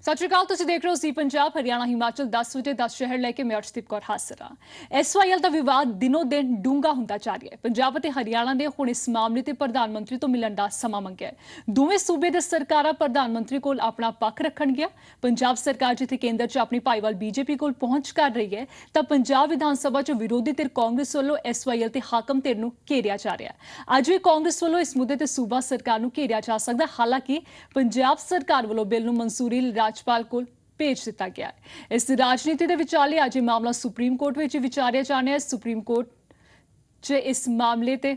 सत श्री अकाल, तुसीं देख रहे हो सी पंजाब। हरियाणा हिमाचल 10 वजे 10 शहर लैके मैं अर्शदीप कौर हाजिर हां। SYL ਦਾ ਵਿਵਾਦ ਦਿਨੋਂ ਦਿਨ ਡੂੰਘਾ ਹੁੰਦਾ ਜਾ ਰਿਹਾ ਹੈ। ਪੰਜਾਬ ਅਤੇ ਹਰਿਆਣਾ ਨੇ ਹੁਣ ਇਸ ਮਾਮਲੇ ਤੇ ਪ੍ਰਧਾਨ ਮੰਤਰੀ ਤੋਂ ਮਿਲਣ ਦਾ ਸਮਾਂ ਮੰਗਿਆ ਹੈ। ਦੋਵੇਂ ਸੂਬੇ ਦੇ ਸਰਕਾਰਾਂ ਪ੍ਰਧਾਨ ਮੰਤਰੀ ਕੋਲ ਆਪਣਾ ਪੱਖ ਰੱਖਣਗੀਆਂ। ਪੰਜਾਬ ਸਰਕਾਰ ਜਿੱਥੇ ਕੇਂਦਰ 'ਚ ਆਪਣੀ ਭਾਈਵਾਲ BJP ਕੋਲ ਪਹੁੰਚ ਕਰ ਰਹੀ ਹੈ, ਤਾਂ ਪੰਜਾਬ ਵਿਧਾਨ ਸਭਾ 'ਚ ਵਿਰੋਧੀ ਧਿਰ ਕਾਂਗਰਸ ਵੱਲੋਂ SYL ਤੇ ਹਾਕਮ ਧਿਰ ਨੂੰ ਘੇਰਿਆ ਜਾ ਰਿਹਾ ਹੈ। ਅੱਜ ਵੀ ਕਾਂਗਰਸ ਵੱਲੋਂ ਇਸ ਮੁੱਦੇ ਤੇ ਸੂਬਾ ਸਰਕਾਰ ਨੂੰ ਘੇਰਿਆ ਜਾ ਸਕਦਾ। ਹਾਲਾਂਕਿ ਪੰਜਾਬ ਸਰਕਾਰ ਵੱਲੋਂ ਬਿੱਲ ਨੂੰ ਮਨਜ਼ੂਰੀ ਰਾਜਪਾਲ ਕੋਲ ਭੇਜ ਦਿੱਤਾ ਗਿਆ ਹੈ। ਇਸ ਰਾਜਨੀਤੀ ਦੇ ਵਿਚਾਲੇ ਅੱਜ ਇਹ ਮਾਮਲਾ ਸੁਪਰੀਮ ਕੋਰਟ ਵਿੱਚ ਵਿਚਾਰਿਆ ਜਾਣਾ ਹੈ। ਸੁਪਰੀਮ ਕੋਰਟ 'ਚ ਇਸ ਮਾਮਲੇ ਤੇ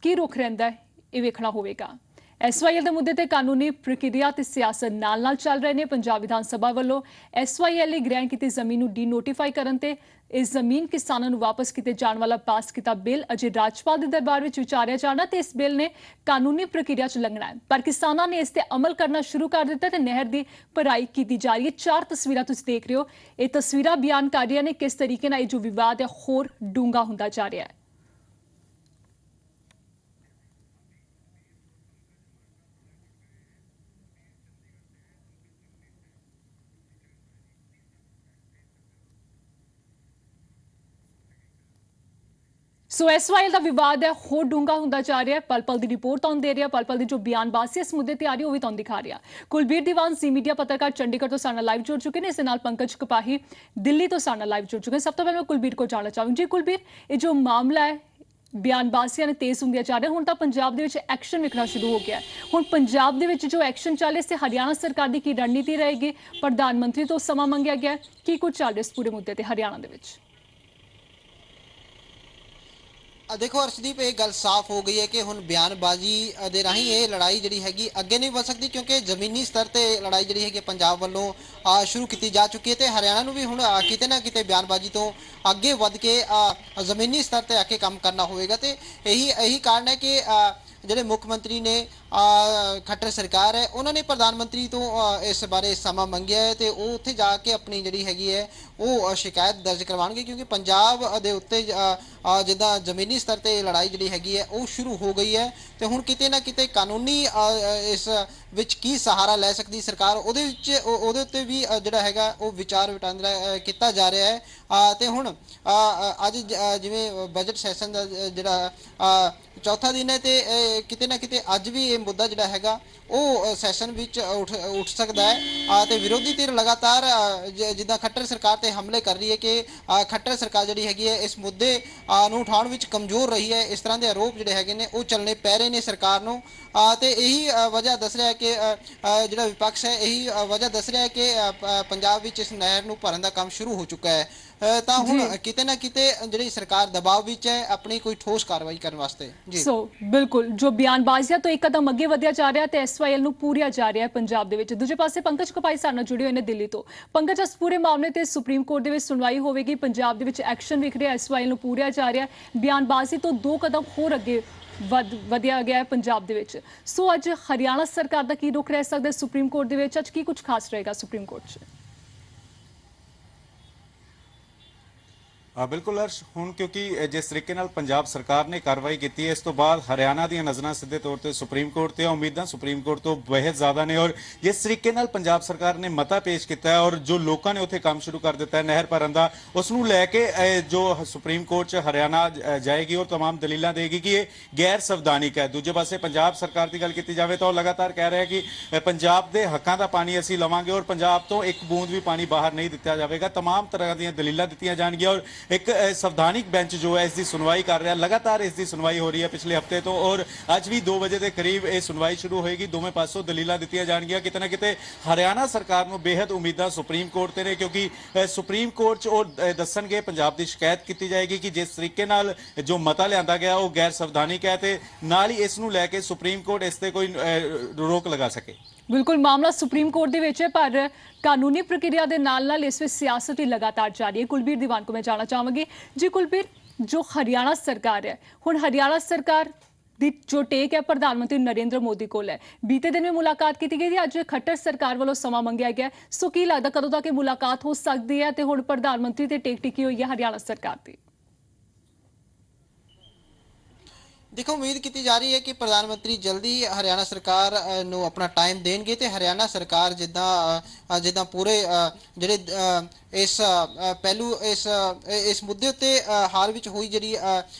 ਕੀ ਰੁਖ ਰਹਿੰਦਾ ਹੈ, ਇਹ ਵੇਖਣਾ ਹੋਵੇਗਾ। SYL ਦੇ ਮੁੱਦੇ ਤੇ ਕਾਨੂੰਨੀ ਪ੍ਰਕਿਰਿਆ ਤੇ ਸਿਆਸਤ ਨਾਲ ਚੱਲ ਰਹੇ ਨੇ। ਪੰਜਾਬ ਵਿਧਾਨ ਸਭਾ ਵੱਲੋਂ SYL ਲਈ ਗ੍ਰਹਿਣ ਕੀਤੀ ਜ਼ਮੀਨ ਨੂੰ ਡੀਨੋਟੀਫਾਈ ਕਰਨ ਤੇ ਇਸ ਜ਼ਮੀਨ ਕਿਸਾਨਾਂ ਨੂੰ ਵਾਪਸ ਕੀਤੇ ਜਾਣ ਵਾਲਾ ਪਾਸ ਕੀਤਾ ਬਿੱਲ ਅਜੇ ਰਾਜਪਾਲ ਦੇ ਦਰਬਾਰ ਵਿੱਚ ਵਿਚਾਰਿਆ ਜਾਣਾ ਤੇ ਇਸ ਬਿੱਲ ਨੇ ਕਾਨੂੰਨੀ ਪ੍ਰਕਿਰਿਆ 'ਚ ਲੰਘਣਾ ਹੈ, ਪਰ ਕਿਸਾਨਾਂ ਨੇ ਇਸ ਤੇ ਅਮਲ ਕਰਨਾ ਸ਼ੁਰੂ ਕਰ ਦਿੱਤਾ ਤੇ ਨਹਿਰ ਦੀ ਭਰਾਈ ਕੀਤੀ ਜਾ ਰਹੀ ਹੈ। 4 ਤਸਵੀਰਾਂ ਤੁਸੀਂ ਦੇਖ ਰਹੇ ਹੋ। ਇਹ ਤਸਵੀਰਾਂ ਬਿਆਨ ਕਰ ਰਹੀਆਂ ਨੇ ਕਿਸ ਤਰੀਕੇ ਨਾਲ ਇਹ ਜੋ ਵਿਵਾਦ ਹੈ ਹੋਰ ਡੂੰਘਾ ਹੁੰਦਾ ਜਾ ਰਿਹਾ ਹੈ। ਸੋ SYL ਦਾ ਵਿਵਾਦ ਹੈ ਹੋਰ ਡੂੰਘਾ ਹੁੰਦਾ ਜਾ ਰਿਹਾ ਹੈ। ਪਲ-ਪਲ ਦੀ ਰਿਪੋਰਟ ਤੁਹਾਨੂੰ ਦੇ ਰਿਹਾ, ਪਲ-ਪਲ ਦੀ ਜੋ ਬਿਆਨਬਾਜ਼ੀ ਇਸ ਮੁੱਦੇ ਤੇ ਆ ਰਹੀ ਉਹ ਵੀ ਤੁਹਾਨੂੰ ਦਿਖਾ ਰਿਹਾ। ਕੁਲਬੀਰ ਦੀਵਾਨ ਜ਼ੀ ਮੀਡੀਆ ਪੱਤਰਕਾਰ ਚੰਡੀਗੜ੍ਹ ਤੋਂ ਸਾਡੇ ਨਾਲ ਲਾਈਵ ਜੁੜ ਚੁੱਕੇ ਨੇ। ਇਸ ਦੇ ਨਾਲ ਪੰਕਜ ਕਪਾਹੀ ਦਿੱਲੀ ਤੋਂ ਸਾਡੇ ਨਾਲ ਲਾਈਵ ਜੁੜ ਚੁੱਕੇ ਨੇ। ਸਭ ਤੋਂ ਪਹਿਲਾਂ ਮੈਂ ਕੁਲਬੀਰ ਕੋਲ ਜਾਣਨਾ ਚਾਹਾਂਗੀ। ਜੀ ਕੁਲਬੀਰ, ਇਹ ਜੋ ਮਾਮਲਾ ਹੈ ਬਿਆਨਬਾਜ਼ੀਆਂ ਨੇ ਤੇਜ਼ ਹੁੰਦੀਆਂ ਜਾ ਰਹੀਆਂ, ਹੁਣ ਤਾਂ ਪੰਜਾਬ ਦੇ ਵਿੱਚ ਐਕਸ਼ਨ ਵਿਖਣਾ ਸ਼ੁਰੂ ਹੋ ਗਿਆ ਹੈ। ਹੁਣ ਪੰਜਾਬ ਦੇ ਵਿੱਚ ਜੋ ਐਕਸ਼ਨ ਚੱਲ ਰਿਹਾ, ਇਸ ਤੇ ਹਰਿਆਣਾ ਸਰਕਾਰ ਦੀ ਕੀ ਰਣਨੀਤੀ ਰਹੇਗੀ? ਪ੍ਰਧਾਨ ਮੰਤਰੀ ਤੋਂ ਸਮਾਂ ਮੰਗਿਆ ਗਿਆ, ਕੀ ਕੁਝ ਚੱਲ ਰਿਹਾ ਇਸ ਪੂਰੇ ਮੁੱਦੇ ਤੇ ਹਰਿਆਣਾ ਦੇ ਵਿੱਚ? देखो अर्शदीप, एक गल साफ हो गई है कि हुण बयानबाजी दे राही ये लड़ाई जिहड़ी हैगी अगे नहीं वध सकती, क्योंकि जमीनी स्तर ते लड़ाई जिहड़ी हैगी पंजाब वालों शुरू की जा चुकी है। तो हरियाणा नूं भी हुण किते ना किते बयानबाजी तो अगे वध के जमीनी स्तर ते आके काम करना होवेगा। तो यही कारण है कि ਜਿਹੜੇ ਮੁੱਖ ਮੰਤਰੀ ਨੇ ਖੱਟਰ ਸਰਕਾਰ ਹੈ, ਉਹਨਾਂ ਨੇ ਪ੍ਰਧਾਨ ਮੰਤਰੀ ਤੋਂ ਇਸ ਬਾਰੇ ਸਮਾਂ ਮੰਗਿਆ ਹੈ ਤੇ ਉਹ ਉੱਥੇ ਜਾ ਕੇ ਆਪਣੀ ਜਿਹੜੀ ਹੈਗੀ ਹੈ ਉਹ ਸ਼ਿਕਾਇਤ ਦਰਜ ਕਰਵਾਉਣਗੇ, ਕਿਉਂਕਿ ਪੰਜਾਬ ਦੇ ਉੱਤੇ ਜਿੱਦਾਂ ਜ਼ਮੀਨੀ ਸਤਰ ਤੇ ਲੜਾਈ ਜਿਹੜੀ ਹੈਗੀ ਹੈ ਉਹ ਸ਼ੁਰੂ ਹੋ ਗਈ ਹੈ। ਤੇ ਹੁਣ ਕਿਤੇ ਨਾ ਕਿਤੇ ਕਾਨੂੰਨੀ ਇਸ ਵਿੱਚ ਕੀ ਸਹਾਰਾ ਲੈ ਸਕਦੀ ਸਰਕਾਰ, ਉਹਦੇ ਉੱਤੇ ਵੀ ਜਿਹੜਾ ਹੈਗਾ ਉਹ ਵਿਚਾਰ ਵਟਾਂਦਰਾ ਕੀਤਾ ਜਾ ਰਿਹਾ ਹੈ। ਤੇ ਹੁਣ ਅੱਜ ਜਿਵੇਂ ਬਜਟ ਸੈਸ਼ਨ ਦਾ ਜਿਹੜਾ ਚੌਥਾ ਦਿਨ ਹੈ ਤੇ ਕਿਤੇ ਨਾ ਕਿਤੇ ਅੱਜ ਵੀ ਇਹ ਮੁੱਦਾ ਜਿਹੜਾ ਹੈਗਾ ਉਹ ਸੈਸ਼ਨ ਵਿੱਚ ਉੱਠ ਸਕਦਾ ਹੈ। ਤੇ ਵਿਰੋਧੀ ਧਿਰ ਲਗਾਤਾਰ ਜਿੱਦਾਂ ਖੱਟਰ ਸਰਕਾਰ ਤੇ ਹਮਲੇ ਕਰ ਰਹੀ ਹੈ ਕਿ ਖੱਟਰ ਸਰਕਾਰ ਜਿਹੜੀ ਹੈਗੀ ਹੈ ਇਸ ਮੁੱਦੇ ਨੂੰ ਉਠਾਉਣ ਵਿੱਚ ਕਮਜ਼ੋਰ ਰਹੀ ਹੈ। ਇਸ ਤਰ੍ਹਾਂ ਦੇ ਆਰੋਪ ਜਿਹੜੇ ਹੈਗੇ ਨੇ ਉਹ ਚੱਲਣੇ ਪੈ ਰਹੇ ਨੇ ਸਰਕਾਰ ਨੂੰ। ਤੇ ਇਹੀ ਵਜ੍ਹਾ ਦੱਸ ਰਿਹਾ ਹੈ ਕਿ ਜਿਹੜਾ ਵਿਪਕਸ਼ ਹੈ ਇਹੀ ਵਜ੍ਹਾ ਦੱਸ ਰਿਹਾ ਹੈ ਕਿ ਪੰਜਾਬ ਵਿੱਚ ਇਸ ਨਹਿਰ ਨੂੰ ਭਰਨ ਦਾ ਕੰਮ ਸ਼ੁਰੂ ਹੋ ਚੁੱਕਾ ਹੈ। ਤਾਂ ਹੁਣ ਕਿਤੇ ਨਾ ਕਿਤੇ ਜਿਹੜੀ ਸਰਕਾਰ ਦਬਾਅ ਵਿੱਚ ਹੈ ਆਪਣੀ ਕੋਈ ਠੋਸ ਕਾਰਵਾਈ ਕਰਨ ਵਾਸਤੇ। ਜੀ ਸੋ ਬਿਲਕੁਲ ਜੋ ਬਿਆਨਬਾਜ਼ੀਆਂ ਤੋਂ ਇੱਕ ਕਦਮ ਅੱਗੇ ਵਧਿਆ ਜਾ ਰਿਹਾ ਤੇ SYL ਨੂੰ ਪੂਰਿਆ ਜਾ ਰਿਹਾ ਹੈ ਪੰਜਾਬ ਦੇ ਵਿੱਚ। ਦੂਜੇ ਪਾਸੇ ਪੰਕਜ ਕਪਾਈ ਸਾਡੇ ਨਾਲ ਜੁੜੇ ਹੋਏ ਨੇ ਦਿੱਲੀ ਤੋਂ। ਪੰਕਜ, ਇਸ ਪੂਰੇ ਮਾਮਲੇ ਤੇ ਸੁਪਰੀਮ ਕੋਰਟ ਦੇ ਵਿੱਚ ਸੁਣਵਾਈ ਹੋਵੇਗੀ। ਪੰਜਾਬ ਦੇ ਵਿੱਚ ਐਕਸ਼ਨ ਵਿਖ ਰਿਹਾ, SYL ਨੂੰ ਪੂਰਿਆ ਜਾ ਰਿਹਾ, ਬਿਆਨਬਾਜ਼ੀ ਤੋਂ 2 ਕਦਮ ਹੋਰ ਅੱਗੇ ਵਧਿਆ ਗਿਆ ਹੈ ਪੰਜਾਬ ਦੇ ਵਿੱਚ। ਸੋ ਅੱਜ ਹਰਿਆਣਾ ਸਰਕਾਰ ਦਾ ਕੀ ਰੁਖ ਰਹਿ ਸਕਦਾ ਸੁਪਰੀਮ ਕੋਰਟ ਦੇ ਵਿੱਚ? ਅੱਜ ਕੀ ਕੁਝ ਖਾਸ ਰਹੇਗਾ ਸੁਪਰੀਮ ਕੋਰਟ 'ਚ? ਬਿਲਕੁਲ ਅਰਸ਼, ਹੁਣ ਕਿਉਂਕਿ ਜਿਸ ਤਰੀਕੇ ਨਾਲ ਪੰਜਾਬ ਸਰਕਾਰ ਨੇ ਕਾਰਵਾਈ ਕੀਤੀ ਹੈ, ਇਸ ਤੋਂ ਬਾਅਦ ਹਰਿਆਣਾ ਦੀਆਂ ਨਜ਼ਰਾਂ ਸਿੱਧੇ ਤੌਰ ਤੇ ਸੁਪਰੀਮ ਕੋਰਟ ਤੇ ਉਮੀਦਾਂ ਸੁਪਰੀਮ ਕੋਰਟ ਤੋਂ ਬਹੁਤ ਜ਼ਿਆਦਾ ਨੇ। ਔਰ ਜਿਸ ਤਰੀਕੇ ਨਾਲ ਪੰਜਾਬ ਸਰਕਾਰ ਨੇ ਮਤਾ ਪੇਸ਼ ਕੀਤਾ ਹੈ ਔਰ ਜੋ ਲੋਕਾਂ ਨੇ ਉੱਥੇ ਕੰਮ ਸ਼ੁਰੂ ਕਰ ਦਿੱਤਾ ਹੈ ਨਹਿਰ ਭਰਨ ਦਾ, ਉਸ ਨੂੰ ਲੈ ਕੇ ਜੋ ਸੁਪਰੀਮ ਕੋਰਟ 'ਚ ਹਰਿਆਣਾ ਜਾਏਗੀ ਔਰ ਤਮਾਮ ਦਲੀਲਾਂ ਦੇਗੀ ਕਿ ਇਹ ਗੈਰ ਸੰਵਿਧਾਨਿਕ ਹੈ। ਦੂਜੇ ਪਾਸੇ ਪੰਜਾਬ ਸਰਕਾਰ ਦੀ ਗੱਲ ਕੀਤੀ ਜਾਵੇ ਤਾਂ ਉਹ ਲਗਾਤਾਰ ਕਹਿ ਰਿਹਾ ਕਿ ਪੰਜਾਬ ਦੇ ਹੱਕਾਂ ਦਾ ਪਾਣੀ ਅਸੀਂ ਲਵਾਂਗੇ ਔਰ ਪੰਜਾਬ ਤੋਂ ਇੱਕ ਬੂੰਦ ਵੀ ਪਾਣੀ ਬਾਹਰ ਨਹੀਂ ਦਿੱਤਾ ਜਾਵੇਗਾ। ਤਮਾਮ ਤਰ੍ਹਾਂ ਦੀਆਂ ਦਲੀਲਾਂ ਦਿੱਤੀਆਂ ਜਾਣਗੀਆਂ ਔਰ ਇੱਕ ਸੰਵਿਧਾਨਿਕ ਬੈਂਚ ਜੋ ਹੈ ਇਸ ਦੀ ਸੁਣਵਾਈ ਕਰ ਰਿਹਾ। ਲਗਾਤਾਰ ਇਸ ਦੀ ਸੁਣਵਾਈ ਹੋ ਰਹੀ ਹੈ ਪਿਛਲੇ ਹਫਤੇ ਤੋਂ ਔਰ ਅੱਜ ਵੀ 2 ਵਜੇ ਦੇ ਕਰੀਬ ਇਹ ਸੁਣਵਾਈ ਸ਼ੁਰੂ ਹੋਏਗੀ। ਦੋਵੇਂ ਪਾਸੋਂ ਦਲੀਲਾਂ ਦਿੱਤੀਆਂ ਜਾਣਗੀਆਂ। ਕਿਤੇ ਨਾ ਕਿਤੇ ਹਰਿਆਣਾ ਸਰਕਾਰ ਨੂੰ ਬੇਹੱਦ ਉਮੀਦਾਂ ਸੁਪਰੀਮ ਕੋਰਟ ਤੇ ਨੇ, ਕਿਉਂਕਿ ਸੁਪਰੀਮ ਕੋਰਟ 'ਚ ਉਹ ਦੱਸਣਗੇ, ਪੰਜਾਬ ਦੀ ਸ਼ਿਕਾਇਤ ਕੀਤੀ ਜਾਏਗੀ ਕਿ ਜਿਸ ਤਰੀਕੇ ਨਾਲ ਜੋ ਮਤਾ ਲਿਆਂਦਾ ਗਿਆ ਉਹ ਗੈਰ ਸੰਵਿਧਾਨਿਕ ਹੈ ਤੇ ਨਾਲ ਹੀ ਇਸ ਨੂੰ ਲੈ ਕੇ ਸੁਪਰੀਮ ਕੋਰਟ ਇਸ ਤੇ ਕੋਈ ਰੋਕ ਲਗਾ ਸਕੇ। ਬਿਲਕੁਲ, ਮਾਮਲਾ ਸੁਪਰੀਮ ਕੋਰਟ ਦੇ ਵਿੱਚ ਹੈ, ਪਰ ਕਾਨੂੰਨੀ ਪ੍ਰਕਿਰਿਆ ਦੇ ਨਾਲ ਇਸ ਵਿੱਚ ਸਿਆਸਤ ਵੀ ਲਗਾਤਾਰ ਜਾਰੀ ਹੈ। ਕੁਲਬੀਰ ਦੀਵਾਨ ਕੋ ਮੈਂ ਜਾਣਨਾ ਚਾਹਾਂਗੀ। ਜੀ ਕੁਲਬੀਰ, ਜੋ ਹਰਿਆਣਾ ਸਰਕਾਰ ਹੈ, ਹੁਣ ਹਰਿਆਣਾ ਸਰਕਾਰ ਦੀ ਜੋ ਟੇਕ ਹੈ ਪ੍ਰਧਾਨ ਮੰਤਰੀ ਨਰਿੰਦਰ ਮੋਦੀ ਕੋਲ ਹੈ। ਬੀਤੇ ਦਿਨ ਵੀ ਮੁਲਾਕਾਤ ਕੀਤੀ ਗਈ ਸੀ, ਅੱਜ ਖੱਟਰ ਸਰਕਾਰ ਵੱਲੋਂ ਸਮਾਂ ਮੰਗਿਆ ਗਿਆ। ਸੋ ਕੀ ਲੱਗਦਾ ਕਦੋਂ ਤੱਕ ਇਹ ਮੁਲਾਕਾਤ ਹੋ ਸਕਦੀ ਹੈ ਤੇ ਹੁਣ ਪ੍ਰਧਾਨ ਮੰਤਰੀ ਤੇ ਟੇਕ ਟਿੱਕੀ ਹੋਈ ਹੈ ਹਰਿਆਣਾ ਸਰਕਾਰ ਦੀ? ਦੇਖੋ ਉਮੀਦ ਕੀਤੀ ਜਾ ਰਹੀ ਹੈ ਕਿ ਪ੍ਰਧਾਨ ਮੰਤਰੀ ਜਲਦੀ ਹਰਿਆਣਾ ਸਰਕਾਰ ਨੂੰ ਆਪਣਾ ਟਾਈਮ ਦੇਣਗੇ ਤੇ ਹਰਿਆਣਾ ਸਰਕਾਰ ਜਿੱਦਾਂ ਪੂਰੇ ਜਿਹੜੇ ਇਸ ਪਹਿਲੂ ਇਸ ਮੁੱਦੇ ਉੱਤੇ ਹਾਲ ਵਿੱਚ ਹੋਈ ਜਿਹੜੀ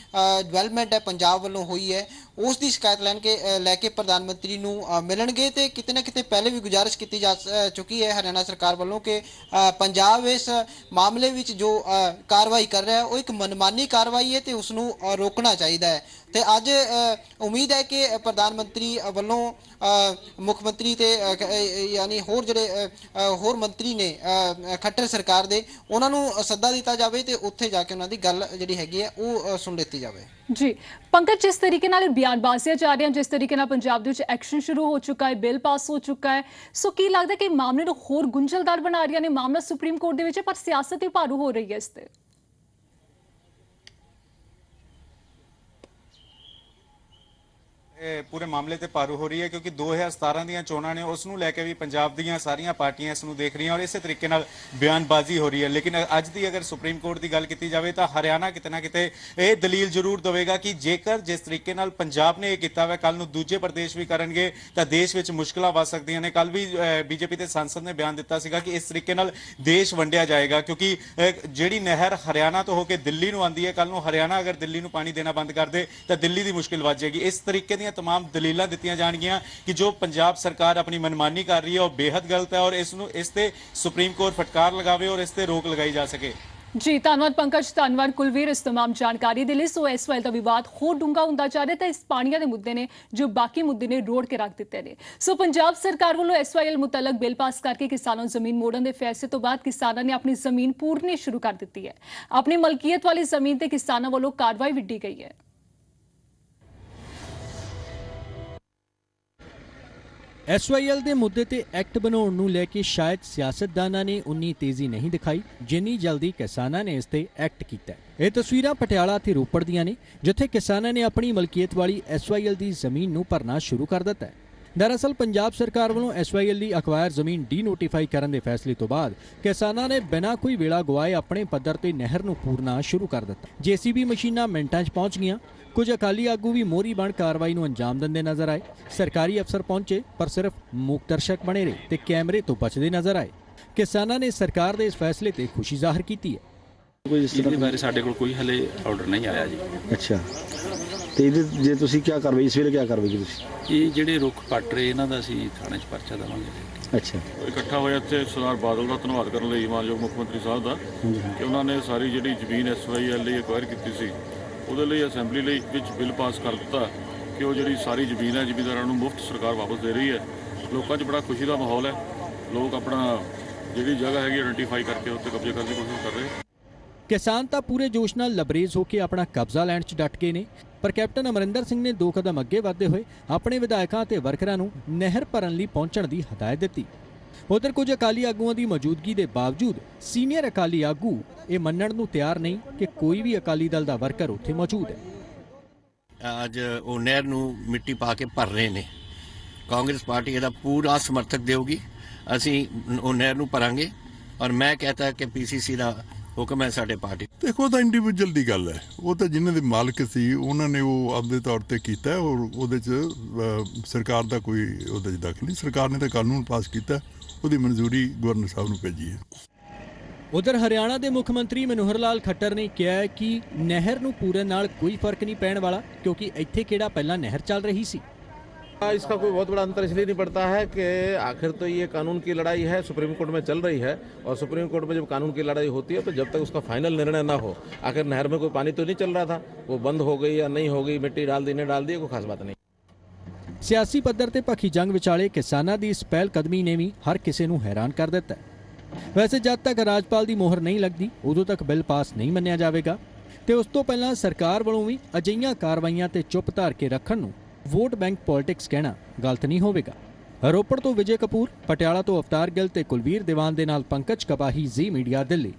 ਡਿਵੈਲਪਮੈਂਟ ਹੈ ਪੰਜਾਬ ਵੱਲੋਂ ਹੋਈ ਹੈ ਉਸ ਦੀ ਸ਼ਿਕਾਇਤ ਲੈ ਕੇ ਪ੍ਰਧਾਨ ਮੰਤਰੀ ਨੂੰ ਮਿਲਣਗੇ ਤੇ ਕਿਤੇ ਨਾ ਕਿਤੇ ਪਹਿਲੇ ਵੀ ਗੁਜ਼ਾਰਿਸ਼ ਕੀਤੀ ਜਾ ਚੁੱਕੀ ਹੈ ਹਰਿਆਣਾ ਸਰਕਾਰ ਵੱਲੋਂ ਕਿ ਪੰਜਾਬ ਇਸ ਮਾਮਲੇ ਵਿੱਚ ਜੋ ਕਾਰਵਾਈ ਕਰ ਰਿਹਾ ਹੈ ਉਹ ਇੱਕ ਮਨਮਾਨੀ ਕਾਰਵਾਈ ਹੈ ਤੇ ਉਸ ਨੂੰ ਰੋਕਣਾ ਚਾਹੀਦਾ ਹੈ। ਤੇ ਅੱਜ ਉਮੀਦ ਹੈ ਕਿ ਪ੍ਰਧਾਨ ਮੰਤਰੀ ਵੱਲੋਂ ਮੁੱਖ ਮੰਤਰੀ ਤੇ ਯਾਨੀ ਹੋਰ ਜਿਹੜੇ ਹੋਰ ਮੰਤਰੀ ਨੇ ਖੱਟਰ ਸਰਕਾਰ ਦੇ ਉਹਨਾਂ ਨੂੰ ਸੱਦਾ ਦਿੱਤਾ ਜਾਵੇ ਤੇ ਉੱਥੇ ਜਾ ਕੇ ਉਹਨਾਂ ਦੀ ਗੱਲ ਜਿਹੜੀ ਹੈਗੀ ਹੈ ਉਹ ਸੁਣ ਲਿੱਤੀ ਜਾਵੇ। ਜੀ ਪੰਕਜ, ਜਿਸ ਤਰੀਕੇ ਨਾਲ ਬਿਆਨਬਾਜ਼ੀਆਂ ਜਾ ਰਹੀਆਂ, ਜਿਸ ਤਰੀਕੇ ਨਾਲ ਪੰਜਾਬ ਦੇ ਵਿੱਚ ਐਕਸ਼ਨ ਸ਼ੁਰੂ ਹੋ ਚੁੱਕਾ ਹੈ, ਬਿੱਲ ਪਾਸ ਹੋ ਚੁੱਕਾ ਹੈ, ਸੋ ਕੀ ਲੱਗਦਾ ਕਿ ਮਾਮਲੇ ਨੂੰ ਹੋਰ ਗੁੰਝਲਦਾਰ ਬਣਾ ਰਹੀਆਂ ਨੇ? ਮਾਮਲਾ ਸੁਪਰੀਮ ਕੋਰਟ ਦੇ ਵਿੱਚ ਹੈ ਪਰ ਸਿਆਸਤ ਹੀ ਭਾਰੂ ਹੋ ਰਹੀ ਹੈ ਇਸ ਤੇ। ਪੂਰੇ ਮਾਮਲੇ ਤੇ ਭਾਰੂ ਹੋ ਰਹੀ ਹੈ ਕਿਉਂਕਿ 2017 ਦੀਆਂ ਚੋਣਾਂ ਨੇ ਉਸ ਨੂੰ ਲੈ ਕੇ ਵੀ ਪੰਜਾਬ ਦੀਆਂ ਸਾਰੀਆਂ ਪਾਰਟੀਆਂ ਇਸ ਨੂੰ ਦੇਖ ਰਹੀਆਂ ਔਰ ਇਸੇ ਤਰੀਕੇ ਨਾਲ ਬਿਆਨਬਾਜ਼ੀ ਹੋ ਰਹੀ ਹੈ। ਲੇਕਿਨ ਅੱਜ ਦੀ ਅਗਰ ਸੁਪਰੀਮ ਕੋਰਟ ਦੀ ਗੱਲ ਕੀਤੀ ਜਾਵੇ ਤਾਂ ਹਰਿਆਣਾ ਕਿਤੇ ਨਾ ਕਿਤੇ ਇਹ ਦਲੀਲ ਜ਼ਰੂਰ ਦੇਵੇਗਾ ਕਿ ਜੇਕਰ ਜਿਸ ਤਰੀਕੇ ਨਾਲ ਪੰਜਾਬ ਨੇ ਇਹ ਕੀਤਾ ਹੋਇਆ ਕੱਲ ਨੂੰ ਦੂਜੇ ਪ੍ਰਦੇਸ਼ ਵੀ ਕਰਨਗੇ ਤਾਂ ਦੇਸ਼ ਵਿੱਚ ਮੁਸ਼ਕਲਾਂ ਵੱਧ ਸਕਦੀਆਂ ਨੇ। ਕੱਲ ਵੀ ਬੀਜੇਪੀ ਦੇ ਸੰਸਦ ਨੇ ਬਿਆਨ ਦਿੱਤਾ ਸੀਗਾ ਕਿ ਇਸ ਤਰੀਕੇ ਨਾਲ ਦੇਸ਼ ਵੰਡਿਆ ਜਾਏਗਾ ਕਿਉਂਕਿ ਜਿਹੜੀ ਨਹਿਰ ਹਰਿਆਣਾ ਤੋਂ ਹੋ ਕੇ ਦਿੱਲੀ ਨੂੰ ਆਉਂਦੀ ਹੈ, ਕੱਲ ਨੂੰ ਹਰਿਆਣਾ ਅਗਰ ਦਿੱਲੀ ਨੂੰ ਪਾਣੀ ਦੇਣਾ ਬੰਦ ਕਰ ਦੇ ਤਾਂ ਦਿੱਲੀ ਦੀ ਮੁਸ਼ਕਿਲ ਵੱਧ ਜਾਏਗੀ। ਇਸ ਤਰੀਕੇ ਦੀਆਂ तमाम दलीलां दित्तियां जाणगियां कि जो पंजाब सरकार अपनी मनमानी कर रही है वह बेहद गलत है और इस ते सुप्रीम कोर्ट फटकार लगावे और इस ते रोक लगाई जा सके। जी धन्यवाद पंकज, धन्यवाद कुलवीर इस तमाम जानकारी के लिए। सो इस वाले का विवाद होर डूंगा हुंदा जा रहा है तो इस पानिया के मुद्दे ने जो बाकी मुद्दे ने रोड़ के रख दिते ने। सो पंजाब सरकार वालों SYL मुतलक बिल पास करके किसानों जमीन मोड़न के फैसले तो बाद किसानों ने अपनी जमीन पूरनी शुरू कर दी है। अपनी मलकीयत वाली जमीन से किसानों वालों कार्रवाई विड्डी गई है। SYL ਦੇ ਮੁੱਦੇ ਤੇ ਐਕਟ ਬਣਾਉਣ ਨੂੰ ਲੈ ਕੇ ਸ਼ਾਇਦ ਸਿਆਸਤਦਾਨਾਂ ਨੇ ਉਨੀ ਤੇਜ਼ੀ ਨਹੀਂ ਦਿਖਾਈ ਜਿੰਨੀ ਜਲਦੀ ਕਿਸਾਨਾਂ ਨੇ ਇਸ ਤੇ ਐਕਟ ਕੀਤਾ। ਇਹ ਤਸਵੀਰਾਂ ਪਟਿਆਲਾ ਤੇ ਰੋਪੜ ਦੀਆਂ ਨੇ ਜਿੱਥੇ ਕਿਸਾਨਾਂ ਨੇ ਆਪਣੀ ਮਲਕੀਅਤ ਵਾਲੀ SYL ਦੀ ਜ਼ਮੀਨ ਨੂੰ ਭਰਨਾ ਸ਼ੁਰੂ ਕਰ ਦਿੱਤਾ ਹੈ। दरअसल पंजाब सरकार वालों SYL ਦੀ ਅਕਵਾਇਰ ਜ਼ਮੀਨ ਡੀਨੋਟੀਫਾਈ ਕਰਨ ਦੇ ਫੈਸਲੇ ਤੋਂ ਬਾਅਦ ਕਿਸਾਨਾਂ ਨੇ ਬਿਨਾਂ ਕੋਈ ਵੇਲਾ ਗਵਾਏ ਆਪਣੇ ਪੱਧਰ ਤੇ ਨਹਿਰ ਨੂੰ ਪੂਰਨਾ ਸ਼ੁਰੂ ਕਰ ਦਿੱਤਾ। JCB ਮਸ਼ੀਨਾਂ ਮਿੰਟਾਂ 'ਚ ਪਹੁੰਚ ਗਈਆਂ। ਕੁਝ ਅਕਾਲੀ ਆਗੂ ਵੀ ਮੋਹਰੀ ਬਣ ਕਾਰਵਾਈ ਨੂੰ ਅੰਜਾਮ ਦਿੰਦੇ ਨਜ਼ਰ ਆਏ। ਸਰਕਾਰੀ ਅਫਸਰ ਪਹੁੰਚੇ ਪਰ ਸਿਰਫ ਮੂਕ ਦਰਸ਼ਕ ਬਣੇ ਰਹੇ ਤੇ ਕੈਮਰੇ ਤੋਂ ਬਚਦੇ ਨਜ਼ਰ ਆਏ। ਕਿਸਾਨਾਂ ਨੇ ਸਰਕਾਰ ਦੇ ਇਸ ਫੈਸਲੇ ਤੇ ਖੁਸ਼ੀ ਜ਼ਾਹਰ ਕੀਤੀ ਹੈ। ਕੋਈ ਇਸ ਤਰ੍ਹਾਂ ਬਾਰੇ ਸਾਡੇ ਕੋਲ ਕੋਈ ਹਲੇ ਆਰਡਰ ਨਹੀਂ ਆਇਆ ਜੀ। ਅੱਛਾ, ਤੇ ਇਹਦੇ ਜੇ ਤੁਸੀਂ ਕੀ ਕਾਰਵਾਈ ਇਸ ਵੇਲੇ ਕੀ ਕਾਰਵਾਈ ਕੀਤੀ ਤੁਸੀਂ? ਇਹ ਜਿਹੜੇ ਰੁੱਖ ਪੱਟ ਰਹੇ ਇਹਨਾਂ ਦਾ ਅਸੀਂ ਥਾਣੇ 'ਚ ਪਰਚਾ ਦੇਵਾਂਗੇ। ਅੱਛਾ, ਇਕੱਠਾ ਹੋਇਆ ਇੱਥੇ ਸਰਦਾਰ ਬਾਦਲ ਦਾ ਧੰਨਵਾਦ ਕਰਨ ਲਈ ਮਾਨਯੋਗ ਮੁੱਖ ਮੰਤਰੀ ਸਾਹਿਬ ਦਾ ਕਿ ਉਹਨਾਂ ਨੇ ਸਾਰੀ ਜਿਹੜੀ ਜ਼ਮੀਨ SYL ਲਈ ਐਕਵਾਇਰ ਕੀਤੀ ਸੀ ਉਹਦੇ ਲਈ ਅਸੈਂਬਲੀ ਲਈ ਵਿੱਚ ਬਿੱਲ ਪਾਸ ਕਰ ਦਿੱਤਾ ਕਿ ਉਹ ਜਿਹੜੀ ਸਾਰੀ ਜ਼ਮੀਨ ਹੈ ਜ਼ਿਮੀਂਦਾਰਾਂ ਨੂੰ ਮੁਫਤ ਸਰਕਾਰ ਵਾਪਸ ਦੇ ਰਹੀ ਹੈ। ਲੋਕਾਂ 'ਚ ਬੜਾ ਖੁਸ਼ੀ ਦਾ ਮਾਹੌਲ ਹੈ। ਲੋਕ ਆਪਣਾ ਜਿਹੜੀ ਜਗ੍ਹਾ ਹੈਗੀ ਆਇਡੈਂਟੀਫਾਈ ਕਰਕੇ ਉੱਤੇ ਕਬਜ਼ੇ ਕਰਨ ਦੀ ਕੋਸ਼ਿਸ਼ ਕਰ ਰਹੇ। ਕਿਸਾਨ ਤਾਂ ਪੂਰੇ ਜੋਸ਼ ਨਾਲ ਲਬਰੇਜ਼ ਹੋ ਕੇ ਆਪਣਾ ਕਬਜ਼ਾ ਲੈਣ 'ਚ ਡਟ ਗਏ ਨੇ ਪਰ ਕੈਪਟਨ ਅਮਰਿੰਦਰ ਸਿੰਘ ਨੇ 2 ਕਦਮ ਅੱਗੇ ਵਧਦੇ ਹੋਏ ਆਪਣੇ ਵਿਧਾਇਕਾਂ ਤੇ ਵਰਕਰਾਂ ਨੂੰ ਨਹਿਰ ਭਰਨ ਲਈ ਪਹੁੰਚਣ ਦੀ ਹਦਾਇਤ ਦਿੱਤੀ। ਉਧਰ ਕੁਝ ਅਕਾਲੀ ਆਗੂਆਂ ਦੀ ਮੌਜੂਦਗੀ ਦੇ ਬਾਵਜੂਦ ਸੀਨੀਅਰ ਅਕਾਲੀ ਆਗੂ ਇਹ ਮੰਨਣ ਨੂੰ ਤਿਆਰ ਨਹੀਂ ਕਿ ਕੋਈ ਵੀ ਅਕਾਲੀ ਦਲ ਦਾ ਵਰਕਰ ਉੱਥੇ ਮੌਜੂਦ ਹੈ। ਅੱਜ ਉਹ ਨਹਿਰ ਨੂੰ ਮਿੱਟੀ ਪਾ ਕੇ ਭਰ ਰਹੇ ਨੇ। ਕਾਂਗਰਸ ਪਾਰਟੀ ਇਹਦਾ ਪੂਰਾ ਸਮਰਥਕ ਦੇਊਗੀ। ਅਸੀਂ ਉਹ ਨਹਿਰ ਨੂੰ ਭਰਾਂਗੇ ਔਰ ਮੈਂ ਕਹਤਾ ਕਿ PCC ਦਾ ਹੁਕਮ ਹੈ ਸਾਡੇ ਪਾਰਟੀ। ਦੇਖੋ ਤਾਂ ਇੰਡੀਵਿਜੂਅਲ ਦੀ ਗੱਲ ਹੈ, ਉਹ ਤਾਂ ਜਿਨ੍ਹਾਂ ਦੇ ਮਾਲਕ ਸੀ ਉਹਨਾਂ ਨੇ ਉਹ ਆਪਦੇ ਤੌਰ ਤੇ ਕੀਤਾ ਔਰ ਉਹਦੇ 'ਚ ਸਰਕਾਰ ਦਾ ਕੋਈ ਉਹਦੇ 'ਚ ਦਖਲ ਨਹੀਂ। ਸਰਕਾਰ ਨੇ ਤਾਂ ਕਾਨੂੰਨ ਪਾਸ ਕੀਤਾ, ਉਹਦੀ ਮਨਜ਼ੂਰੀ ਗਵਰਨਰ ਸਾਹਿਬ ਨੂੰ ਭੇਜੀ ਹੈ। ਉਧਰ ਹਰਿਆਣਾ ਦੇ ਮੁੱਖ ਮੰਤਰੀ ਮਨੋਹਰ ਲਾਲ ਖੱਟਰ ਨੇ ਕਿਹਾ ਹੈ ਕਿ ਨਹਿਰ ਨੂੰ ਪੂਰਨ ਨਾਲ ਕੋਈ ਫਰਕ ਨਹੀਂ ਪੈਣ ਵਾਲਾ ਕਿਉਂਕਿ ਇੱਥੇ ਕਿਹੜਾ ਪਹਿਲਾਂ ਨਹਿਰ ਚੱਲ ਰਹੀ ਸੀ। इसका कोई बहुत बड़ा अंतर इसलिए नहीं पड़ता है कि आखिर तो ये कानून की लड़ाई है, सुप्रीम कोर्ट में चल रही है और सुप्रीम कोर्ट में जब कानून की लड़ाई होती है तो जब तक उसका फाइनल निर्णय ना हो, आखिर नहर में कोई पानी तो नहीं चल रहा था, वो बंद हो गई या नहीं हो गई, मिट्टी डाल दी नहीं डाल दी, कोई खास बात नहीं। ਸਿਆਸੀ ਪੱਧਰ ਤੇ ਭੱਖੀ ਜੰਗ ਵਿਚਾਲੇ ਕਿਸਾਨਾਂ ਦੀ ਇਸ ਪਹਿਲ ਕਦਮੀ ਨੇ ਵੀ ਹਰ ਕਿਸੇ ਨੂੰ ਹੈਰਾਨ ਕਰ ਦਿੱਤਾ ਹੈ। ਵੈਸੇ ਜਦ ਤੱਕ ਰਾਜਪਾਲ ਦੀ ਮੋਹਰ ਨਹੀਂ ਲੱਗਦੀ ਉਦੋਂ ਤੱਕ ਬਿੱਲ ਪਾਸ ਨਹੀਂ ਮੰਨਿਆ ਜਾਵੇਗਾ ਤੇ ਉਸ ਤੋਂ ਪਹਿਲਾਂ ਸਰਕਾਰ ਵੱਲੋਂ ਵੀ ਅਜਿਹੀਆਂ ਕਾਰਵਾਈਆਂ ਤੇ ਚੁੱਪ ਧਾਰ ਕੇ ਰੱਖਣ ਨੂੰ ਵੋਟ ਬੈਂਕ ਪੋਲਿਟਿਕਸ ਕਹਿਣਾ ਗਲਤ ਨਹੀਂ ਹੋਵੇਗਾ। ਰੋਪੜ ਤੋਂ ਵਿਜੇ ਕਪੂਰ, ਪਟਿਆਲਾ ਤੋਂ ਅਵਤਾਰ ਗਿੱਲ ਤੇ ਕੁਲਵੀਰ ਦੀਵਾਨ ਦੇ ਨਾਲ ਪੰਕਜ ਕਪਾਹੀ, ਜ਼ੀ ਮੀਡੀਆ, ਦਿੱਲੀ।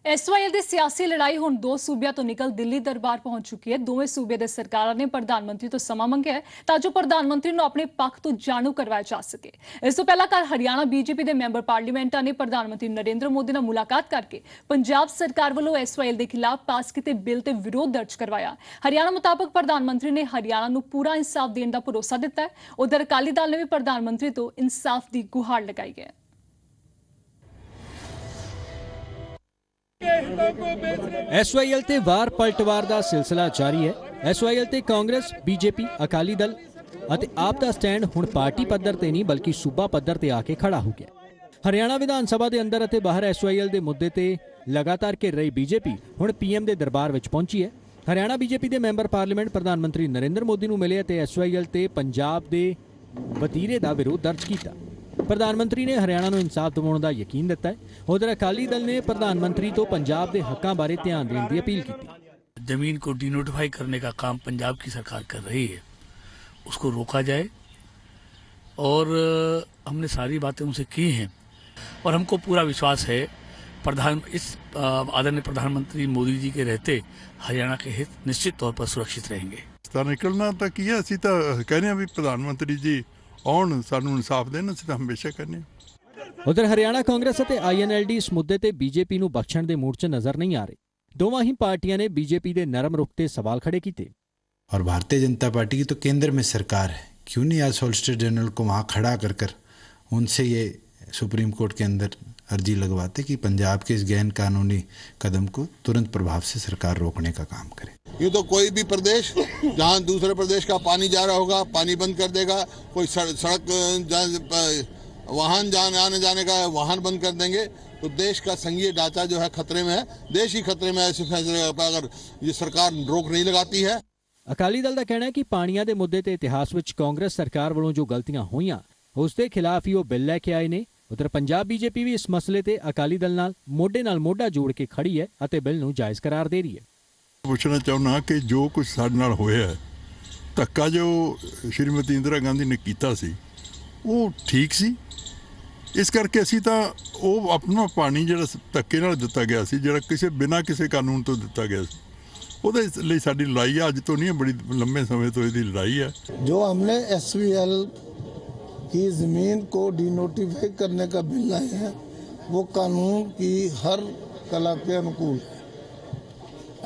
ਐਸਵਾਈਐਲ ਦੀ ਸਿਆਸੀ ਲੜਾਈ ਹੁਣ ਦੋ ਸੂਬਿਆਂ ਤੋਂ ਨਿਕਲ ਦਿੱਲੀ ਦਰਬਾਰ ਪਹੁੰਚ ਚੁੱਕੀ ਹੈ। ਦੋਵੇਂ ਸੂਬੇ ਦੇ ਸਰਕਾਰਾਂ ਨੇ ਪ੍ਰਧਾਨ ਮੰਤਰੀ ਤੋਂ ਸਮਾਂ ਮੰਗਿਆ ਹੈ ਤਾਂ ਜੋ ਪ੍ਰਧਾਨ ਮੰਤਰੀ ਨੂੰ ਆਪਣੇ ਪੱਖ ਤੋਂ ਜਾਣੂ ਕਰਵਾਇਆ ਜਾ ਸਕੇ। ਇਸ ਤੋਂ ਪਹਿਲਾਂ ਕੱਲ੍ਹ ਹਰਿਆਣਾ ਬੀਜੇਪੀ ਦੇ ਮੈਂਬਰ ਪਾਰਲੀਮੈਂਟਾਂ ਨੇ ਪ੍ਰਧਾਨ ਮੰਤਰੀ ਨਰਿੰਦਰ ਮੋਦੀ ਨਾਲ ਮੁਲਾਕਾਤ ਕਰਕੇ ਪੰਜਾਬ ਸਰਕਾਰ ਵੱਲੋਂ ਐਸਵਾਈਐਲ ਦੇ ਖਿਲਾਫ ਪਾਸ ਕੀਤੇ ਬਿੱਲ ਤੇ ਵਿਰੋਧ ਦਰਜ ਕਰਵਾਇਆ। ਹਰਿਆਣਾ ਮੁਤਾਬਕ ਪ੍ਰਧਾਨ ਮੰਤਰੀ ਨੇ ਹਰਿਆਣਾ ਨੂੰ ਪੂਰਾ ਇਨਸਾਫ ਦੇਣ ਦਾ ਭਰੋਸਾ ਦਿੱਤਾ ਹੈ। ਉਧਰ ਅਕਾਲੀ ਦਲ ਨੇ ਵੀ ਪ੍ਰਧਾਨ ਮੰਤਰੀ ਤੋਂ ਇਨਸਾਫ ਦੀ ਗੁਹਾਰ ਲਗਾਈ ਹੈ। ਐਸਵਾਈਐਲ ਤੇ ਵਾਰ ਪਲਟਵਾਰ ਦਾ ਸਿਲਸਿਲਾ ਜਾਰੀ ਹੈ। ਐਸਵਾਈਐਲ ਤੇ ਕਾਂਗਰਸ, ਬੀਜੇਪੀ, ਅਕਾਲੀ ਦਲ ਅਤੇ ਆਪ ਦਾ ਸਟੈਂਡ ਹੁਣ ਪਾਰਟੀ ਪੱਧਰ ਤੇ ਨਹੀਂ ਬਲਕਿ ਸੂਬਾ ਪੱਧਰ ਤੇ ਆ ਕੇ ਖੜਾ ਹੋ ਗਿਆ। ਹਰਿਆਣਾ ਵਿਧਾਨ ਸਭਾ ਦੇ ਅੰਦਰ ਅਤੇ ਬਾਹਰ ਐਸਵਾਈਐਲ ਦੇ ਮੁੱਦੇ ਤੇ ਲਗਾਤਾਰ ਘਿਰ ਰਹੀ ਬੀਜੇਪੀ ਹੁਣ ਪੀਐਮ ਦੇ ਦਰਬਾਰ ਵਿੱਚ ਪਹੁੰਚੀ ਹੈ। ਹਰਿਆਣਾ ਬੀਜੇਪੀ ਦੇ ਮੈਂਬਰ ਪਾਰਲੀਮੈਂਟ ਪ੍ਰਧਾਨ ਮੰਤਰੀ ਨਰਿੰਦਰ ਮੋਦੀ ਨੂੰ ਮਿਲੇ ਅਤੇ ਐਸਵਾਈਐਲ ਤੇ ਪੰਜਾਬ ਦੇ ਵਤੀਰੇ ਦਾ ਵਿਰੋਧ ਦਰਜ ਕੀਤਾ। ਪ੍ਰਧਾਨ ਮੰਤਰੀ ਨੇ ਹਰਿਆਣਾ ਨੂੰ ਇਨਸਾਫ ਦਿਵਾਉਣ ਦਾ ਯਕੀਨ ਦਿੱਤਾ ਹੈ। ਉਧਰ ਅਕਾਲੀ ਦਲ ਨੇ ਪ੍ਰਧਾਨ ਮੰਤਰੀ ਤੋਂ ਪੰਜਾਬ ਦੇ ਹੱਕਾਂ ਬਾਰੇ ਧਿਆਨ ਦੇਣ ਦੀ अपील की। जमीन को डिनोटिफाई करने का काम पंजाब की सरकार कर रही है, उसको रोका जाए और हमने सारी बातें उनसे की हैं और हमको पूरा विश्वास है आदरणीय प्रधानमंत्री मोदी जी के रहते हरियाणा के हित निश्चित तौर पर सुरक्षित रहेंगे। निकलना तो की है, ਅਸੀਂ ਤਾਂ ਕਹਿੰਦੇ ਆ ਵੀ प्रधानमंत्री जी ਆਉਣ, ਸਾਨੂੰ ਇਨਸਾਫ ਦੇਣ, ਅਸੀਂ ਤਾਂ ਹਮੇਸ਼ਾ ਕਹਿੰਦੇ ਹਾਂ। ਉਧਰ ਹਰਿਆਣਾ ਕਾਂਗਰਸ ਅਤੇ ਆਈਐਨਐਲਡੀ ਇਸ ਮੁੱਦੇ ਤੇ ਬੀਜੇਪੀ ਨੂੰ ਬਖਸ਼ਣ ਦੇ ਮੂਡ 'ਚ ਨਜ਼ਰ ਨਹੀਂ ਆ ਰਹੇ। ਦੋਵਾਂ ਹੀ ਪਾਰਟੀਆਂ ਨੇ ਬੀਜੇਪੀ ਦੇ ਨਰਮ ਰੁਖ ਤੇ ਸਵਾਲ ਖੜੇ ਕੀਤੇ। और भारतीय जनता पार्टी की तो केंद्र में सरकार है, क्यों नहीं आज सॉलिसिटर जनरल को वहाँ खड़ा कर कर उनसे ये सुप्रीम कोर्ट के अंदर अर्जी लगवाते कि पंजाब के इस गैर कानूनी कदम को तुरंत प्रभाव से सरकार रोकने का काम करे। ये तो कोई भी प्रदेश जहाँ दूसरे प्रदेश का पानी जा रहा होगा पानी बंद कर देगा, कोई सड़क वाहन आने जाने का वाहन बंद कर देंगे, तो देश का संघीय ढांचा जो है खतरे में है, देश ही खतरे में है ऐसे फैसले पर अगर ये सरकार रोक नहीं लगाती है। ਅਕਾਲੀ ਦਲ ਦਾ ਕਹਿਣਾ ਹੈ ਕਿ ਪਾਣੀਆਂ ਦੇ ਮੁੱਦੇ ਤੇ ਇਤਿਹਾਸ ਵਿੱਚ ਕਾਂਗਰਸ ਸਰਕਾਰ ਵੱਲੋਂ ਜੋ ਗਲਤੀਆਂ ਹੋਈਆਂ ਉਸ ਦੇ ਖਿਲਾਫ ਹੀ ਉਹ ਬਿੱਲ ਲੈ ਕੇ ਆਏ ਨੇ। ਉਧਰ ਪੰਜਾਬ ਬੀਜੇਪੀ ਵੀ ਇਸ ਮਸਲੇ ਤੇ ਅਕਾਲੀ ਦਲ ਨਾਲ ਮੋਢਾ ਜੋੜ ਕੇ ਖੜੀ ਹੈ ਅਤੇ ਬਿੱਲ ਨੂੰ ਜਾਇਜ਼ ਕਰਾਰ ਦੇ ਰਹੀ ਹੈ। ਪੁੱਛਣਾ ਚਾਹੁੰਦਾ ਕਿ ਜੋ ਕੁਝ ਸਾਡੇ ਨਾਲ ਹੋਇਆ ਹੈ, ਧੱਕਾ ਜੋ ਸ਼੍ਰੀਮਤੀ ਇੰਦਰਾ ਗਾਂਧੀ ਨੇ ਕੀਤਾ ਸੀ ਉਹ ਠੀਕ ਸੀ। ਇਸ ਕਰਕੇ ਅਸੀਂ ਤਾਂ ਉਹ ਆਪਣਾ ਪਾਣੀ ਜਿਹੜਾ ਧੱਕੇ ਨਾਲ ਦਿੱਤਾ ਗਿਆ ਸੀ, ਜਿਹੜਾ ਕਿਸੇ ਬਿਨਾਂ ਕਿਸੇ ਕਾਨੂੰਨ ਤੋਂ ਦਿੱਤਾ ਗਿਆ ਸੀ, ਉਹਦੇ ਲਈ ਸਾਡੀ ਲੜਾਈ ਹੈ। ਅੱਜ ਤੋਂ ਨਹੀਂ, ਬੜੀ ਲੰਬੇ ਸਮੇਂ ਤੋਂ ਇਹਦੀ ਲੜਾਈ ਹੈ। जो हमने एसवीएल की ज़मीन को डिनोटिफाई करने का बिल लाए हैं वो कानून की हर कला के अनुकूल है।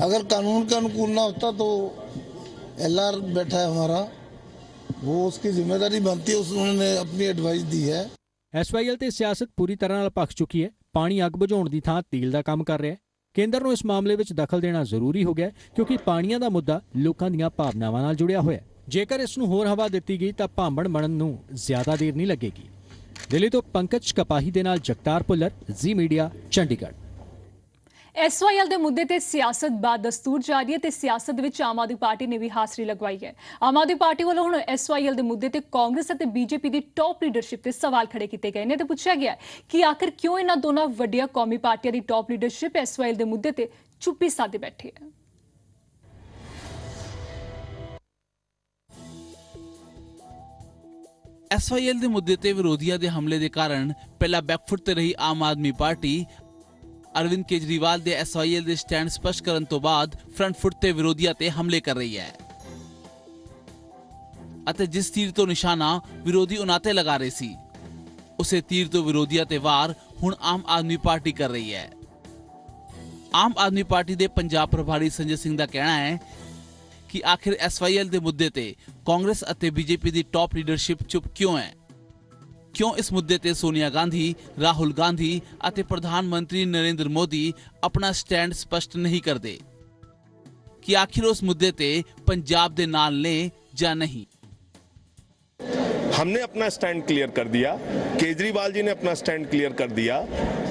अगर कानून के अनुकूल ना होता तो एलआर बैठा है हमारा, वो उसकी जिम्मेदारी बनती है, उन्होंने अपनी एडवाइस दी है। ਐਸਵਾਈਐਲ ਤੇ ਸਿਆਸਤ ਪੂਰੀ ਤਰ੍ਹਾਂ ਨਾਲ ਭਖ ਚੁੱਕੀ ਹੈ। ਪਾਣੀ ਅੱਗ ਬੁਝਾਉਣ ਦੀ ਥਾਂ ਤੀਲ ਦਾ ਕੰਮ ਕਰ ਰਿਹਾ ਹੈ। ਕੇਂਦਰ ਨੂੰ ਇਸ ਮਾਮਲੇ ਵਿੱਚ ਦਖਲ ਦੇਣਾ ਜ਼ਰੂਰੀ ਹੋ ਗਿਆ ਕਿਉਂਕਿ ਪਾਣੀਆਂ ਦਾ ਮੁੱਦਾ ਲੋਕਾਂ ਦੀਆਂ ਭਾਵਨਾਵਾਂ ਨਾਲ ਜੁੜਿਆ ਹੋਇਆ ਹੈ। ਜੇਕਰ ਇਸ ਨੂੰ ਹੋਰ ਹਵਾ ਦਿੱਤੀ ਗਈ ਤਾਂ ਭਾਂਬੜ ਬਣਨ ਨੂੰ ਜ਼ਿਆਦਾ ਦੇਰ ਨਹੀਂ ਲੱਗੇਗੀ। ਦਿੱਲੀ ਤੋਂ ਪੰਕਜ ਕਪਾਹੀ ਦੇ ਨਾਲ ਜਗਤਾਰ ਭੁੱਲਰ, ਜ਼ੀ ਮੀਡੀਆ, ਚੰਡੀਗੜ੍ਹ। ਐਸਵਾਈਐਲ ਦੇ ਮੁੱਦੇ ਤੇ ਸਿਆਸਤ ਬਾਦਸਤੂਰ ਜਾਰੀ ਹੈ ਤੇ ਸਿਆਸਤ ਵਿੱਚ ਆਮ ਆਦਮੀ ਪਾਰਟੀ ਨੇ ਵੀ ਹਾਜ਼ਰੀ ਲਗਵਾਈ ਹੈ। ਆਮ ਆਦਮੀ ਪਾਰਟੀ ਵੱਲੋਂ ਹੁਣ ਐਸਵਾਈਐਲ ਦੇ ਮੁੱਦੇ ਤੇ ਕਾਂਗਰਸ ਅਤੇ ਬੀਜੇਪੀ ਦੀ ਟੌਪ ਲੀਡਰਸ਼ਿਪ ਤੇ ਸਵਾਲ ਖੜੇ ਕੀਤੇ ਗਏ ਨੇ ਤੇ ਪੁੱਛਿਆ ਗਿਆ ਕਿ ਆਖਰ ਕਿਉਂ ਇਹਨਾਂ ਦੋਨਾਂ ਵੱਡੀਆਂ ਕੌਮੀ ਪਾਰਟੀਆਂ ਦੀ ਟੌਪ ਲੀਡਰਸ਼ਿਪ ਐਸਵਾਈਐਲ ਦੇ ਮੁੱਦੇ ਤੇ ਚੁੱਪੀ ਸਾਧੇ ਬੈਠੀ ਹੈ। ਐਸਵਾਈਐਲ ਦੇ ਮੁੱਦੇ ਤੇ ਵਿਰੋਧੀਆਂ ਦੇ ਹਮਲੇ ਦੇ ਕਾਰਨ ਪਹਿਲਾਂ ਬੈਕਫੁੱਟ ਤੇ ਰਹੀ ਆਮ ਆਦਮੀ ਪਾਰਟੀ ਅਰਵਿੰਦ ਕੇਜਰੀਵਾਲ ਦੇ ਐਸਵਾਈਐਲ ਦੇ ਸਟੈਂਡ ਸਪਸ਼ਟ ਕਰਨ ਤੋਂ ਬਾਅਦ ਫਰੰਟ ਫੁੱਟ ਤੇ ਵਿਰੋਧੀਆਂ ਤੇ ਹਮਲੇ ਕਰ ਰਹੀ ਹੈ ਅਤੇ ਜਿਸ ਤੀਰ ਤੋਂ ਨਿਸ਼ਾਨਾ ਵਿਰੋਧੀ ਉਹਨਾਂ ਤੇ ਲਗਾ ਰਹੇ ਸੀ ਉਸੇ ਤੀਰ ਤੋਂ ਵਿਰੋਧੀਆਂ ਤੇ ਵਾਰ ਹੁਣ ਆਮ ਆਦਮੀ ਪਾਰਟੀ ਕਰ ਰਹੀ ਹੈ। ਆਮ ਆਦਮੀ ਪਾਰਟੀ ਦੇ ਪੰਜਾਬ ਪ੍ਰਭਾਰੀ ਸੰਜੇ ਸਿੰਘ ਦਾ ਕਹਿਣਾ ਹੈ ਕਿ ਆਖਿਰ ਐਸਵਾਈਐਲ ਦੇ ਮੁੱਦੇ ਤੇ ਕਾਂਗਰਸ ਅਤੇ ਬੀਜੇਪੀ ਦੀ ਟੌਪ ਲੀਡਰਸ਼ਿਪ ਚੁੱਪ ਕਿਉਂ ਹੈ? क्यों इस मुद्दे ते सोनिया गांधी, राहुल गांधी और प्रधानमंत्री नरेंद्र मोदी अपना स्टैंड स्पष्ट नहीं करते कि आखिर उस मुद्दे ते पंजाब दे नाल ने या नहीं? हमने अपना स्टैंड क्लियर कर दिया, केजरीवाल जी ने अपना स्टैंड क्लियर कर दिया,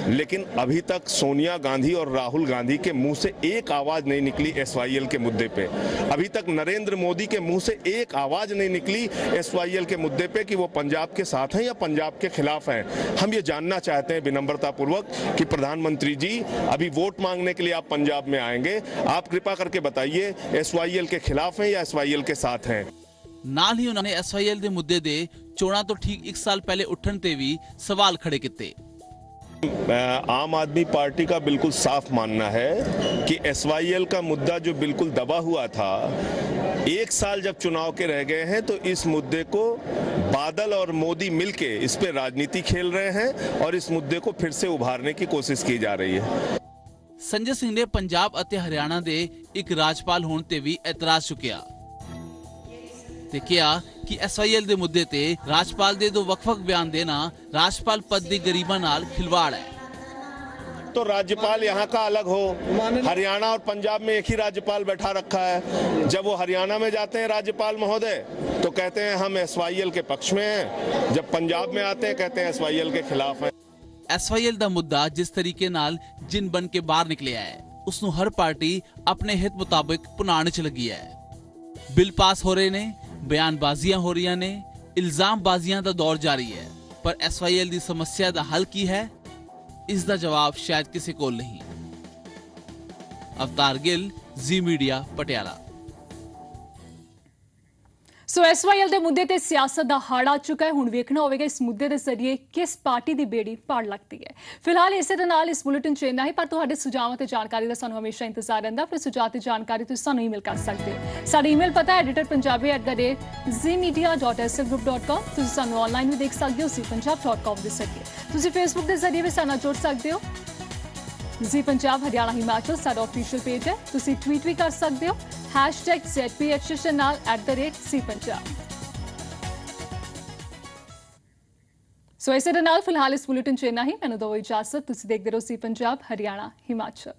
लेकिन अभी तक सोनिया गांधी और राहुल गांधी के मुंह से एक आवाज नहीं निकली एसवाईएल के मुद्दे पे। अभी तक नरेंद्र मोदी के मुंह से एक आवाज नहीं निकली एसवाईएल के मुद्दे पे कि वो पंजाब के साथ हैं या पंजाब के खिलाफ हैं। हम ये जानना चाहते हैं विनम्रता पूर्वक कि प्रधानमंत्री जी अभी वोट मांगने के लिए आप पंजाब में आएंगे, आप कृपा करके बताइए एसवाईएल के खिलाफ हैं या एसवाईएल के साथ हैं। ਨਾਲ ਹੀ ਉਹਨਾਂ ਨੇ ਐਸਵਾਈਐਲ ਦੇ ਮੁੱਦੇ ਦੇ ਚੋਣਾਂ ਤੋਂ ਠੀਕ 1 ਸਾਲ ਪਹਿਲੇ ਉੱਠਣ ਤੇ ਵੀ ਸਵਾਲ ਖੜੇ ਕੀਤੇ। आम आदमी पार्टी का बिल्कुल साफ मानना है कि एसवाईएल का मुद्दा जो बिल्कुल दबा हुआ था, 1 साल जब चुनाव के रह गए हैं तो इस मुद्दे को बादल और मोदी मिलके इस पे राजनीति खेल रहे हैं और इस मुद्दे को फिर से उभारने की कोशिश की जा रही है। ਸੰਜੇ ਸਿੰਘ ਨੇ ਪੰਜਾਬ ਅਤੇ ਹਰਿਆਣਾ ਦੇ ਇੱਕ ਰਾਜਪਾਲ ਹੋਣ ਤੇ ਵੀ ਇਤਰਾਜ਼ ਚੁੱਕਿਆ ਤੇ ਕਿਹਾ ਕਿ ਐਸਵਾਈਐਲ ਦੇ ਮੁੱਦੇ ਤੇ ਰਾਜਪਾਲ ਦੇ ਦੋ ਵੱਖ-ਵੱਖ ਬਿਆਨ ਦੇਣਾ ਰਾਜਪਾਲ ਪਦ ਦੀ ਗਰੀਮਾ ਨਾਲ ਖਿਲਵਾੜ ਹੈ। तो राज्यपाल यहाँ का अलग हो, हरियाणा और पंजाब में एक ही राज्यपाल बैठा रखा है। जब वो हरियाणा में जाते हैं राज्यपाल महोदय तो कहते हैं हम एसवाईएल के पक्ष में हैं, जब पंजाब में आते हैं कहते हैं एसवाईएल के खिलाफ हैं। ਐਸਵਾਈਐਲ ਦਾ ਮੁੱਦਾ ਜਿਸ ਤਰੀਕੇ ਨਾਲ ਜਿਨ ਬਣ ਕੇ ਬਾਹਰ ਨਿਕਲਿਆ ਹੈ ਉਸ ਨੂੰ ਹਰ ਪਾਰਟੀ ਆਪਣੇ ਹਿੱਤ ਮੁਤਾਬਿਕ ਪੁਨਾਣ 'ਚ ਲੱਗੀ ਹੈ। ਬਿੱਲ ਪਾਸ ਹੋ ਰਹੇ ਨੇ, ਬਿਆਨਬਾਜ਼ੀਆਂ ਹੋ ਰਹੀਆਂ ਨੇ, ਇਲਜ਼ਾਮਬਾਜ਼ੀਆਂ ਦਾ ਦੌਰ ਜਾਰੀ ਹੈ, ਪਰ ਐਸਵਾਈਐਲ ਦੀ ਸਮੱਸਿਆ ਦਾ ਹੱਲ ਕੀ ਹੈ ਇਸ ਦਾ ਜਵਾਬ ਸ਼ਾਇਦ ਕਿਸੇ ਕੋਲ ਨਹੀਂ। ਅਵਤਾਰ ਗਿੱਲ, ਜ਼ੀ ਮੀਡੀਆ, ਪਟਿਆਲਾ। ਸੋ ਐਸਵਾਈਐਲ ਦੇ ਮੁੱਦੇ ਤੇ ਸਿਆਸਤ ਦਾ ਹੜ ਆ ਚੁੱਕਾ ਹੈ। ਹੁਣ ਵੇਖਣਾ ਹੋਵੇਗਾ ਇਸ ਮੁੱਦੇ ਦੇ ਜ਼ਰੀਏ ਕਿਸ ਪਾਰਟੀ ਦੀ ਬੇੜੀ ਪਾੜ ਲੱਗਦੀ ਹੈ। ਫਿਲਹਾਲ ਇਸੇ ਦੇ ਨਾਲ ਇਸ ਬੁਲੇਟਿਨ 'ਚ ਇੰਨਾ ਹੀ, ਪਰ ਤੁਹਾਡੇ ਸੁਝਾਵਾਂ ਤੇ ਜਾਣਕਾਰੀ ਦਾ ਸਾਨੂੰ ਹਮੇਸ਼ਾ ਇੰਤਜ਼ਾਰ ਰਹਿੰਦਾ। ਆਪਣੇ ਸੁਝਾਅ ਤੇ ਜਾਣਕਾਰੀ ਤੁਸੀਂ ਸਾਨੂੰ ਈਮੇਲ ਕਰ ਸਕਦੇ ਹੋ। ਸਾਡਾ ਈਮੇਲ ਪਤਾ ਹੈ editorpunjabi@zmedia.slgroup.com। ਤੁਸੀਂ ਸਾਨੂੰ ਆਨਲਾਈਨ ਵੀ ਦੇਖ ਸਕਦੇ ਹੋ zpunjab.com ਦੇ ਜ਼ਰੀਏ। ਤੁਸੀਂ ਫੇਸਬੁੱਕ ਦੇ ਜ਼ਰੀਏ ਵੀ ਸਾਡੇ ਨਾਲ ਜੁੜ ਸਕਦੇ ਹੋ। जी पंजाब हरियाणा हिमाचल साडा ऑफिशियल पेज है। तुसी ट्वीट भी कर सकते हो #ZPHS नाल @C पंजाब। सो इसे दे नाल फिलहाल इस बुलेटिन च इन्ना ही। मैनूं दो इजाजत। तुसी देखदे रहो सी पंजाब हरियाणा हिमाचल।